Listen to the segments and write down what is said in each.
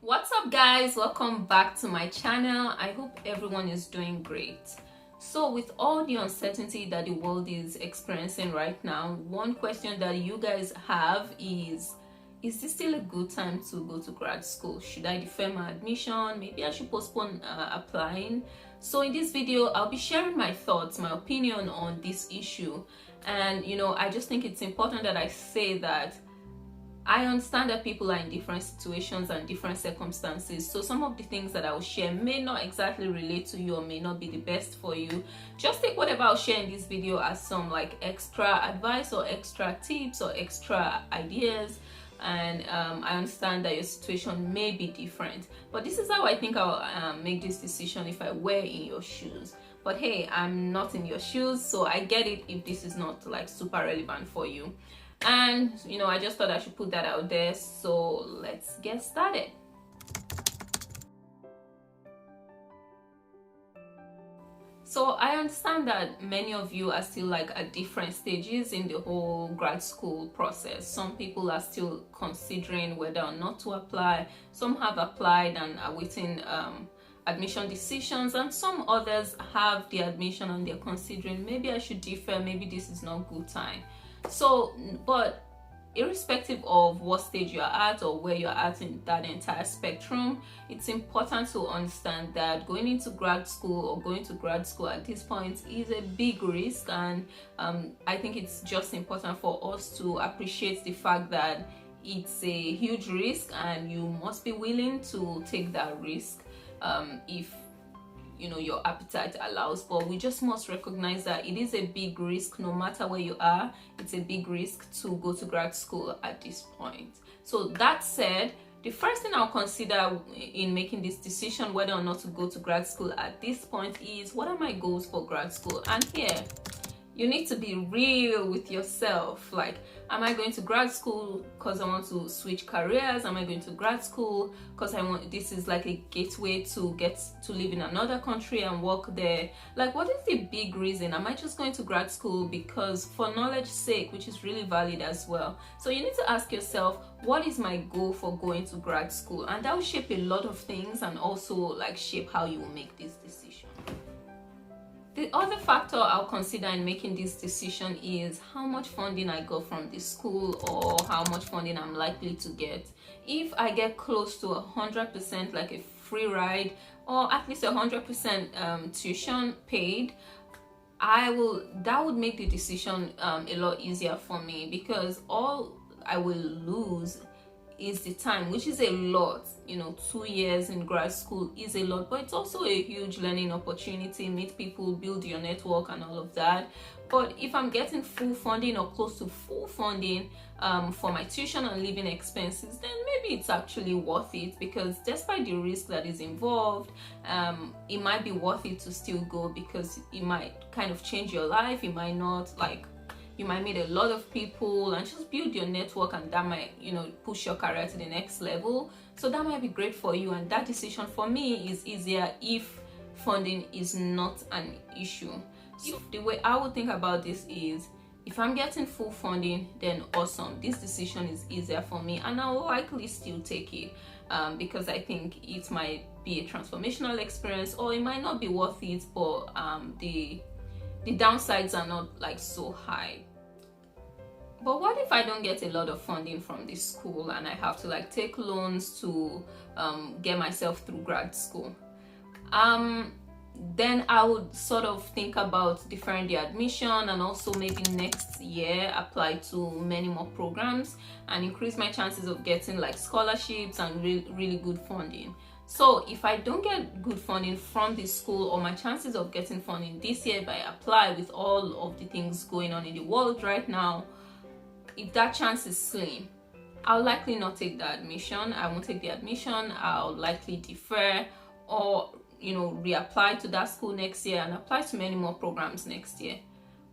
What's up guys, welcome back to my channel. I hope everyone is doing great. So with all the uncertainty that the world is experiencing right now, one question that you guys have is this still a good time to go to grad school? Should I defer my admission? Maybe I should postpone applying. So in this video I'll be sharing my thoughts, my opinion on this issue. And I just think it's important that I say that I understand that people are in different situations and different circumstances, so some of the things that I will share may not exactly relate to you or may not be the best for you. Just take whatever I'll share in this video as some like extra advice or extra tips or extra ideas, and I understand that your situation may be different, but this is how I think I'll make this decision if I were in your shoes. But hey, I'm not in your shoes, so I get it if this is not like super relevant for you. And I just thought I should put that out there, so let's get started. So I understand that many of you are still like at different stages in the whole grad school process. Some people are still considering whether or not to apply, some have applied and are waiting admission decisions, and some others have the admission and they're considering maybe I should defer, maybe this is not good time. So, but irrespective of what stage you're at or where you're at in that entire spectrum, it's important to understand that going into grad school or going to grad school at this point is a big risk, and I think it's just important for us to appreciate the fact that it's a huge risk and you must be willing to take that risk if your appetite allows. But we just must recognize that it is a big risk. No matter where you are, it's a big risk to go to grad school at this point. So that said, the first thing I'll consider in making this decision whether or not to go to grad school at this point is, what are my goals for grad school? And here you need to be real with yourself. Like, am I going to grad school because I want to switch careers? Am I going to grad school because this is like a gateway to get to live in another country and work there? Like, what is the big reason? Am I just going to grad school because for knowledge's sake, which is really valid as well? So you need to ask yourself, what is my goal for going to grad school? And that will shape a lot of things and also like shape how you will make this decision. The other factor I'll consider in making this decision is how much funding I got from the school or how much funding I'm likely to get. If I get close to 100%, like a free ride, or at least 100% tuition paid, that would make the decision a lot easier for me, because all I will lose is the time, which is a lot. 2 years in grad school is a lot, but it's also a huge learning opportunity, meet people, build your network and all of that. But if I'm getting full funding or close to full funding for my tuition and living expenses, then maybe it's actually worth it, because despite the risk that is involved, it might be worth it to still go, because it might kind of change your life. It might not, like, you might meet a lot of people and just build your network, and that might push your career to the next level. So that might be great for you, and that decision for me is easier if funding is not an issue. So the way I would think about this is, if I'm getting full funding, then awesome, this decision is easier for me and I'll likely still take it, because I think it might be a transformational experience, or it might not be worth it, but the downsides are not like so high. But what if I don't get a lot of funding from this school and I have to like take loans to get myself through grad school? Then I would sort of think about deferring the admission, and also maybe next year apply to many more programs and increase my chances of getting like scholarships and really good funding. So if I don't get good funding from this school, or my chances of getting funding this year if I apply, with all of the things going on in the world right now, if that chance is slim, I'll likely not take the admission. I won't take the admission. I'll likely defer, or reapply to that school next year and apply to many more programs next year.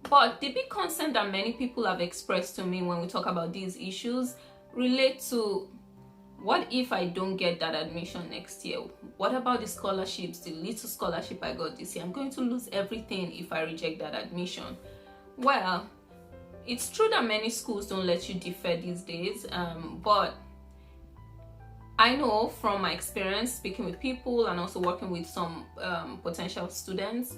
But the big concern that many people have expressed to me when we talk about these issues relate to, what if I don't get that admission next year? What about the scholarships, the little scholarship I got this year? I'm going to lose everything if I reject that admission. Well, it's true that many schools don't let you defer these days, but I know from my experience speaking with people and also working with some potential students,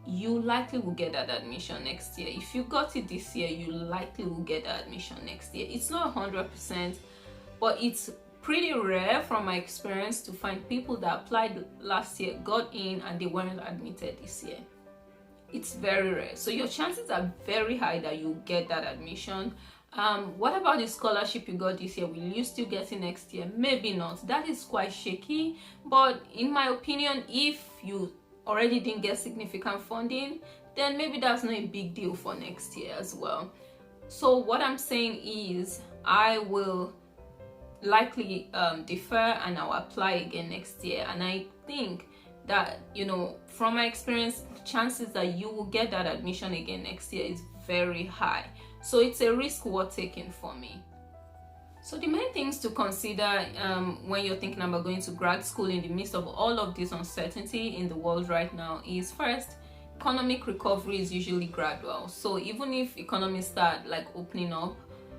you likely will get that admission next year. If you got it this year, you likely will get that admission next year. It's not 100%, but it's pretty rare from my experience to find people that applied last year, got in, and they weren't admitted this year. It's very rare. So your chances are very high that you get that admission. What about the scholarship you got this year? Will you still get it next year? Maybe not. That is quite shaky. But in my opinion, if you already didn't get significant funding, then maybe that's not a big deal for next year as well. So what I'm saying is I will likely defer and I'll apply again next year. And I think that, you know, from my experience, the chances that you will get that admission again next year is very high. So it's a risk worth taking for me. So the main things to consider when you're thinking about going to grad school in the midst of all of this uncertainty in the world right now is, first, economic recovery is usually gradual. So even if economies start like opening up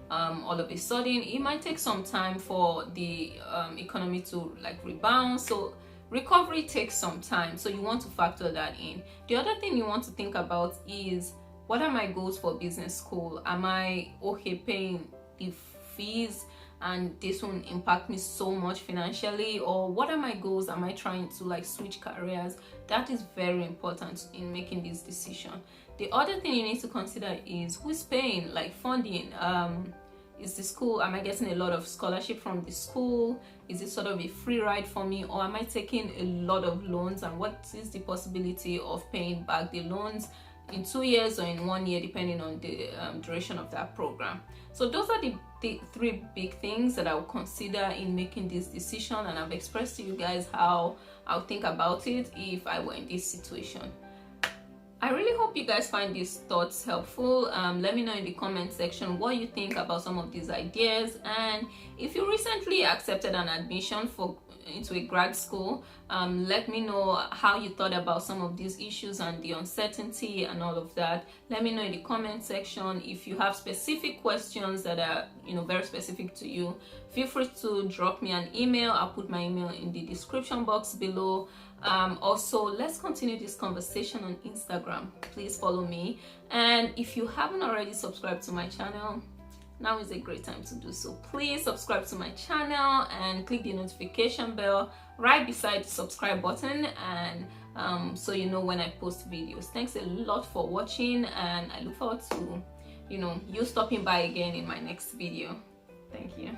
all of a sudden, it might take some time for the economy to like rebound. So recovery takes some time, so you want to factor that in. The other thing you want to think about is, what are my goals for business school? Am I okay paying the fees and this won't impact me so much financially? Or what are my goals? Am I trying to like switch careers? That is very important in making this decision. The other thing you need to consider is, who's paying, like funding. Is the school, am I getting a lot of scholarship from the school? Is it sort of a free ride for me, or am I taking a lot of loans, and what is the possibility of paying back the loans in 2 years or in 1 year, depending on the duration of that program? So those are the three big things that I will consider in making this decision, and I've expressed to you guys how I'll think about it if I were in this situation. I really hope you guys find these thoughts helpful. Let me know in the comment section what you think about some of these ideas, and if you recently accepted an admission into a grad school, let me know how you thought about some of these issues and the uncertainty and all of that. Let me know in the comment section. If you have specific questions that are, you know, very specific to you, feel free to drop me an email. I'll put my email in the description box below. Also, let's continue this conversation on Instagram. Please follow me, and if you haven't already subscribed to my channel, now is a great time to do so. Please subscribe to my channel and click the notification bell right beside the subscribe button, and so you know when I post videos. Thanks a lot for watching, and I look forward to, you know, you stopping by again in my next video. Thank you.